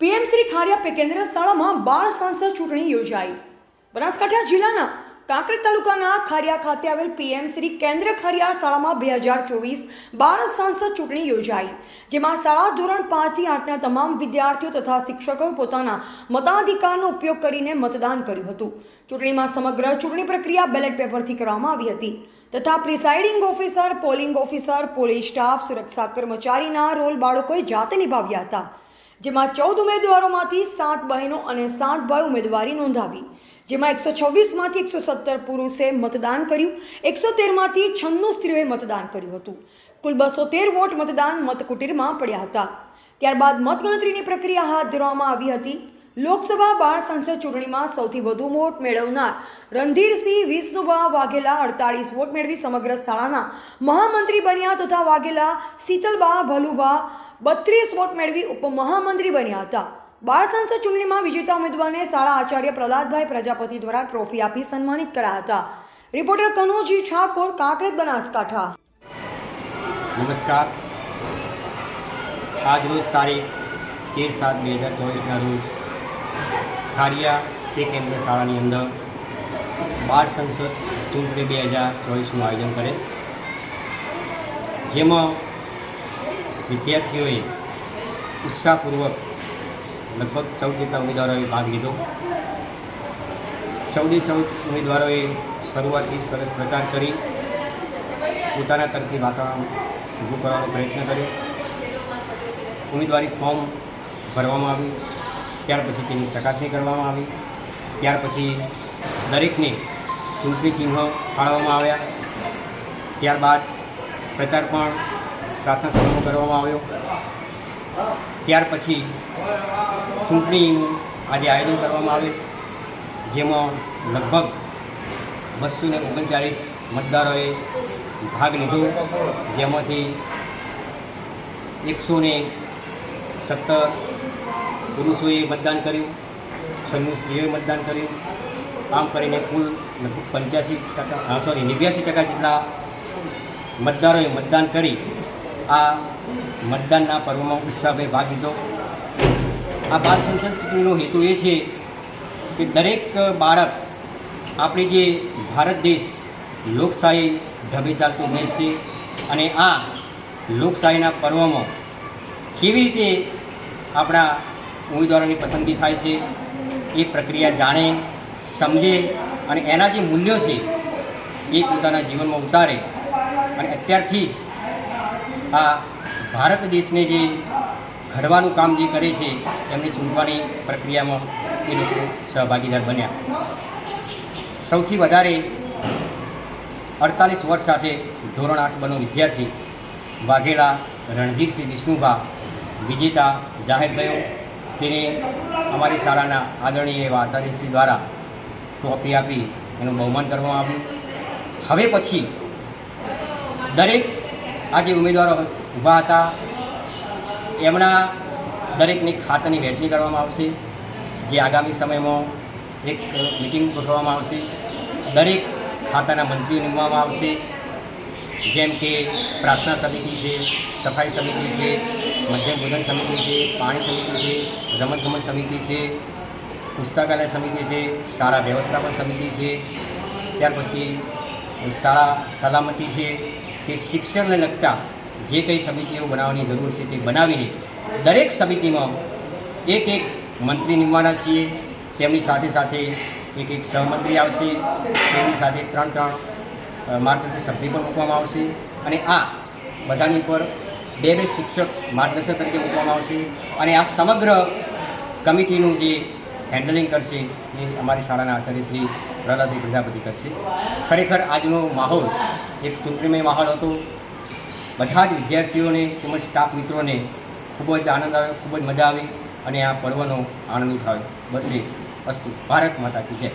PM Shri ખારિયા pay કેન્દ્ર શાળામાં બાળ સંસદ ચૂંટણી યોજાઈ। બનાસકાંઠા જિલ્લાના કાંકરેજ તાલુકાના ખારિયા ખાતે આવેલ પીએમ શ્રી કેન્દ્ર ખારિયા શાળામાં 2024 બાળ સંસદ ચૂંટણી યોજાઈ, જેમાં શાળા ધોરણ 5 થી 8ના તમામ વિદ્યાર્થીઓ તથા શિક્ષકોએ પોતાના મતાધિકારનો ઉપયોગ કરીને મતદાન કર્યું હતું। ચૂંટણીમાં સમગ્ર ચૂંટણી પ્રક્રિયા બેલેટ પેપરથી કરવામાં આવી હતી તથા presiding officer, polling officer, police staff, સુરક્ષા કર્મચારીના રોલ બાળકોએ જાતે નિભાવ્યા હતા, જેમાં 14 ઉમેદવારોમાંથી 7 બહેનો અને 7 ભાઈ ઉમેદવારી નોંધાવી, જેમાં 126માંથી 117 પુરુષે મતદાન કર્યું, 113માંથી 96 સ્ત્રીઓએ મતદાન કર્યું હતું। કુલ 213 વોટ મતદાન મતકુટીરમાં પડ્યા હતા। ત્યારબાદ મતગણતરીની પ્રક્રિયા હાથ ધરવામાં આવી હતી। લોકસભા બાળ સંસદ ચૂંટણીમાં સૌથી વધુ વોટ મેળવનાર રણધીરસિંહ વિષ્ણુભા વાઘેલા 48 વોટ મેળવી સમગ્ર શાળાના મહામંત્રી બન્યા તથા વાઘેલા શીતલબા ભલુભા 32 વોટ મેળવી ઉપમહામંત્રી બન્યા હતા। બાળ સંસદ ચૂંટણીમાં વિજેતા ઉમેદવારને શાળા આચાર્ય પ્રહલાદભાઈ પ્રજાપતિ દ્વારા ટ્રોફી આપી સન્માનિત કરાયા હતા। રિપોર્ટર કનોજી ઠાકોર, કાંકરેજ, બનાસકાંઠા। નમસ્કાર। આજ રોજ તારીખ 13/7/2024ના રોજ ખારિયા પે કેન્દ્ર શાળાની અંદર બાળ સંસદ ચૂંટણી 2024નું આયોજન કરે, જેમાં વિદ્યાર્થીઓએ ઉત્સાહપૂર્વક લગભગ 14 જેટલા ઉમેદવારોએ ભાગ લીધો। 14 ઉમેદવારોએ શરૂઆતથી સરસ પ્રચાર કરી પોતાના તરફથી વાતાવરણ ઊભું કરવાનો પ્રયત્ન કર્યો। ઉમેદવારી ફોર્મ ભરવામાં આવ્યું, ત્યાર પછી તેની ચકાસણી કરવામાં આવી, ત્યાર પછી દરેકને ચૂંટણી ચિહ્ન ફાળવવામાં આવ્યા। ત્યારબાદ પ્રચાર પણ પ્રાર્થના સભામાં કરવામાં આવ્યો। ત્યાર પછી ચૂંટણીનું આજે આયોજન કરવામાં આવે, જેમાં લગભગ 239 મતદારોએ ભાગ લીધો, જેમાંથી 117 પુરુષોએ મતદાન કર્યું, 96 સ્ત્રીઓએ મતદાન કર્યું। આમ કરીને કુલ લગભગ 89% જેટલા મતદારોએ મતદાન કરી આ મતદાનના પર્વમાં ઉત્સાહભેર ભાગ લીધો। આ બાળ સંસદ ચૂંટણીનો હેતુ એ છે કે દરેક બાળક, આપણી જે ભારત દેશ લોકશાહી ઢબે ચાલતો દેશ છે અને આ લોકશાહીના પર્વમાં કેવી રીતે આપણા ઉમેદવારોની પસંદગી થાય છે એ પ્રક્રિયા જાણે, સમજે અને એના જે મૂલ્યો છે એ પોતાના જીવનમાં ઉતારે અને અત્યારથી જ આ ભારત દેશને જે ઘડવાનું કામ જે કરે છે એમની ચૂંટવાની પ્રક્રિયામાં એ લોકો સહભાગીદાર બન્યા। સૌથી વધારે 48 વર્ષ સાથે ધોરણ 8 બનો વિદ્યાર્થી વાઘેલા રણધીરસિંહ વિષ્ણુભા વિજેતા જાહેર થયો। તેને અમારી શાળાના આદરણીય એવા આચાર્યશ્રી દ્વારા ટ્રોફી આપી એનું બહુમાન કરવામાં આવ્યું। હવે પછી દરેક આ જે ઉમેદવારો ઊભા હતા એમના દરેકની ખાતાની વહેંચણી કરવામાં આવશે, જે આગામી સમયમાં એક મિટિંગ ગોઠવવામાં આવશે। દરેક ખાતાના મંત્રીઓ નિમવામાં આવશે, જેમ કે પ્રાર્થના સમિતિ છે, સફાઈ સમિતિ છે, મધ્યાહન ભોજન સમિતિ છે, પાણી સમિતિ છે, રમતગમત સમિતિ છે, પુસ્તકાલય સમિતિ છે, શાળા વ્યવસ્થાપન સમિતિ છે, ત્યાર પછી શાળા સલામતી છે કે શિક્ષણને લગતા જે કંઈ સમિતિઓ બનાવવાની જરૂર છે તે બનાવીને દરેક સમિતિમાં એક મંત્રી નિમવાના છીએ। તેમની સાથે સાથે એક સહમંત્રી આવશે, તેમની સાથે 3 માર્ગદર્શક સભ્ય પણ મૂકવામાં આવશે અને આ બધાની પર 2 શિક્ષક માર્ગદર્શક તરીકે મૂકવામાં આવશે અને આ સમગ્ર કમિટીનું જે હેન્ડલિંગ કરશે એ અમારી શાળાના આચાર્ય શ્રી પ્રહલાદભાઈ પ્રજાપતિ કરશે। ખરેખર આજનો માહોલ એક ચૂંટણીમય માહોલ હતો। બધા જ વિદ્યાર્થીઓને તેમજ સ્ટાફ મિત્રોને ખૂબ જ આનંદ આવ્યો, ખૂબ જ મજા આવી અને આ પર્વનો આનંદ ઉઠાવ્યો। બસ એ જ અસ્તુ। ભારત માતા કી જય।